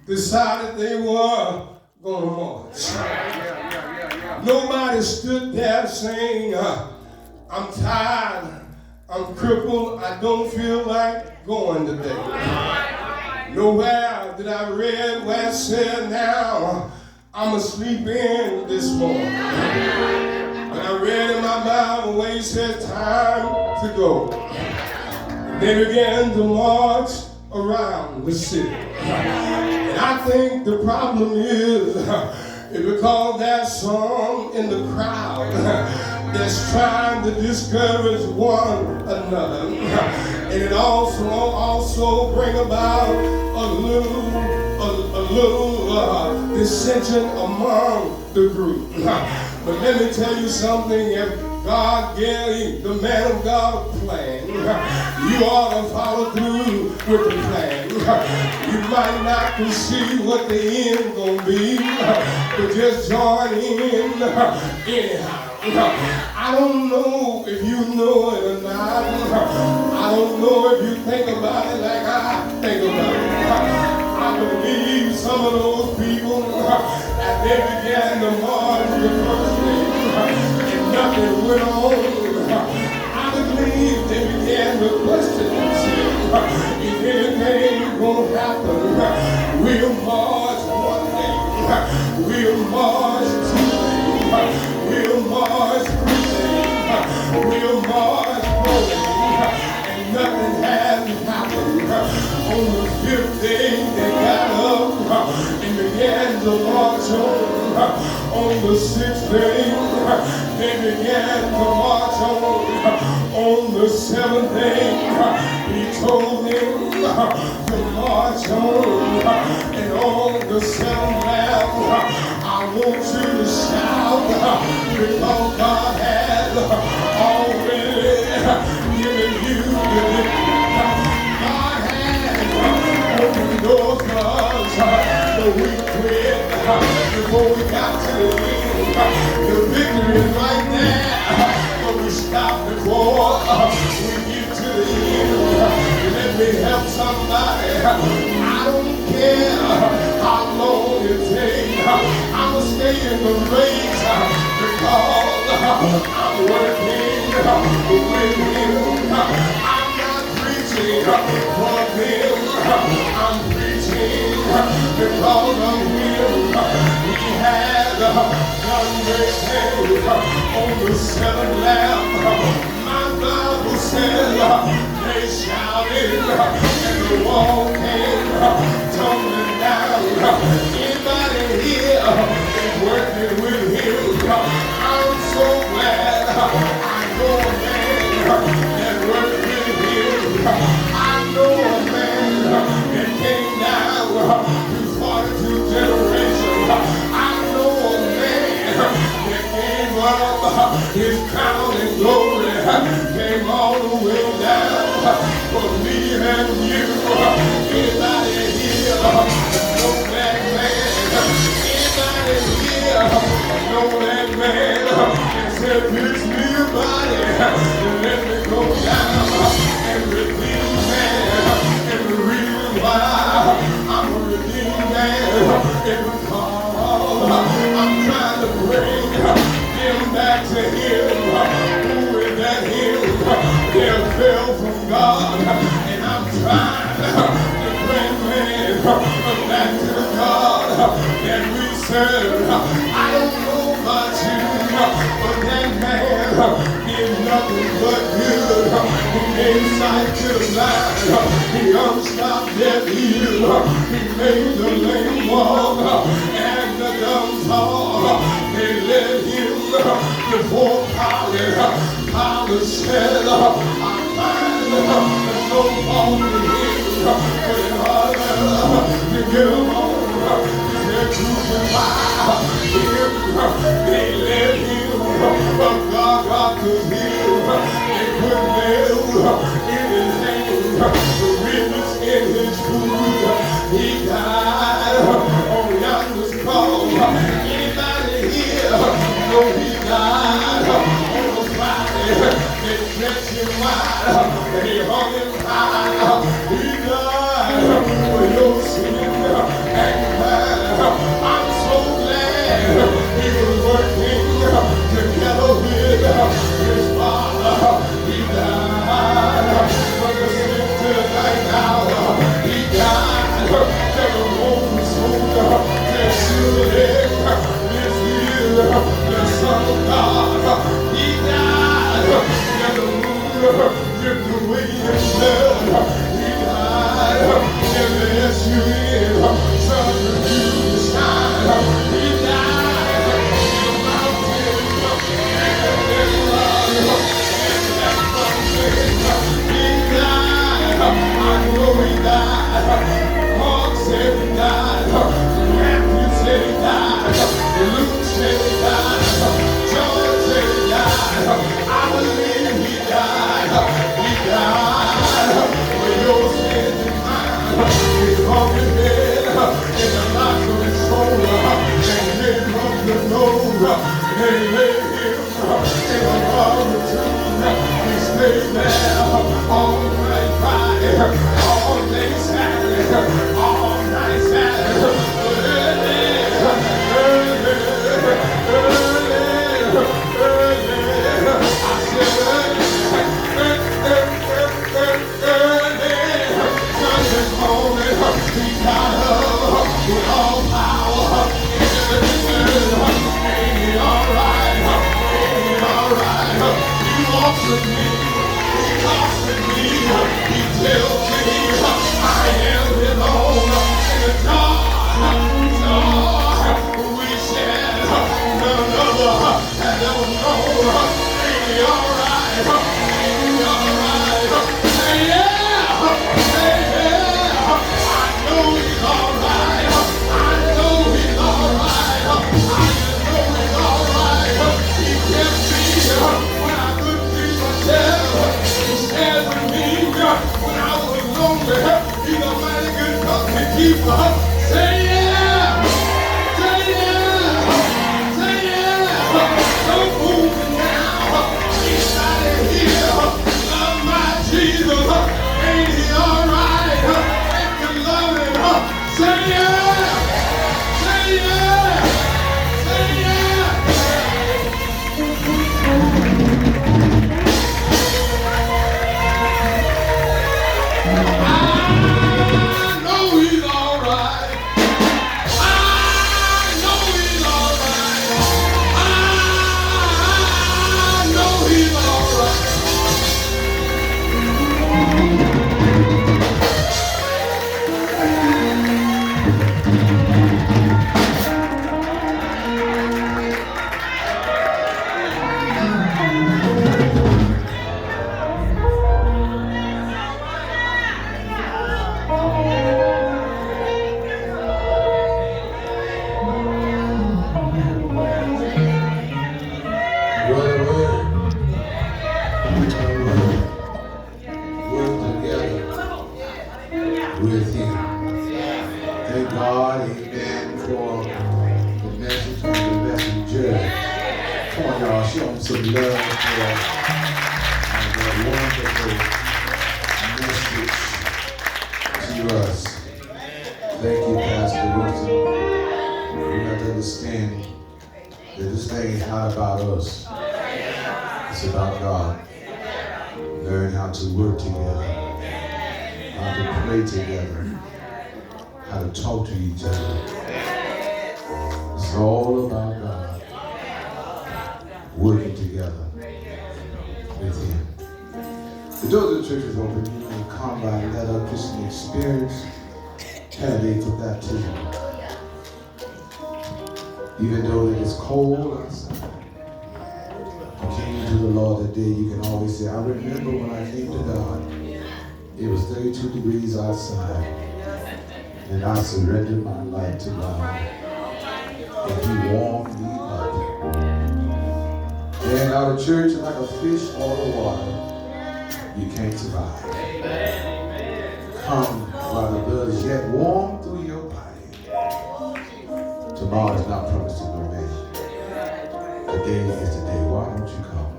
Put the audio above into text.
decided they were going to march. Nobody stood there saying, I'm tired, I'm crippled, I don't feel like going today. Nowhere did I read where it said, now I'm asleep in this morning. But I read in my Bible where it said, time to go. They began to march around the city. And I think the problem is because that song in the crowd that's trying to discourage one another. And it also bring about a little dissension among the group. But let me tell you something, if God gave the man of God a plan, you ought to follow through with the plan. You might not see what the end gonna be, but just join in anyhow. I don't know if you know it or not. I don't know if you think about it like I think about it. I believe some of those people, as they began to march the first day, and nothing went on, I believe they began to question themselves. If anything gonna happen, we'll march one day, we'll march 2 days, we'll march 3 days, we'll march 4 days, and nothing has happened. On the 5th day, they got up and began to march on. On the 6th day, they began to march on. On the 7th day, he told them to march on. And on the 7th lap, I want you to shout because God has already given you the victory. God has opened doors for us, but we quit before we got to the end. The victory is right there, but we stop before we get to the end. Let me help somebody. I don't care how long it takes. I'ma stay in the race because I'm working with him. I'm not preaching for him. I'm preaching because of him. He has done great things on the 7th lap. My Bible says they shouted and the wall came tumbling down. Anybody here is working with him? I'm so glad I know a man that worked with him. I know a man that came down through 42 generations. I know a man that gave up his crown and glory, came all the way down for me and you. Anybody here know that man? Anybody here know that man that said, fix me a body and let me go down and redeem man? And the reason why I'm a redeemed man is because I'm trying to bring him back to him. Who is that him? They fell from God, and I'm trying to bring man back to the God that we serve. I don't know about you, but that man is nothing but good. He gave sight to the blind. He unstopped deaf ears. He made the lame walk and the dumb talk. They led him before Pilate. Pilate said, I find no fault in him, but in order to get him on, they crucified him. They led him, but God got to him. They put nails in his hands, the rivets in his food. He died on yonder cross. Anybody here know he died on a Friday? They stretched him wide, they hung him high. He died for your sin and the Son of God. He died in the moon, with the wind blood. He died in the S-U-N, Son of you shine. He died in the mountain, and in that mountain. He died, I know he died. Mark said he died. Matthew said he died. Luke said he died. John said he died. I believe he died. He died for your sins and mine. He hung his head in the light of his shoulder and gave up the nose and laid him in the bottom of the tomb. He stayed there all night Friday, all day Saturday, all night Saturday. Even though it is cold outside, you came to the Lord that day, you can always say, I remember when I came to God, it was 32 degrees outside, and I surrendered my life to God, and He warmed me up. And out of church, like a fish out of water, you can't survive. Come while the blood is yet warm through your body. Tomorrow is not promised to no man. Today is the day. Why don't you come?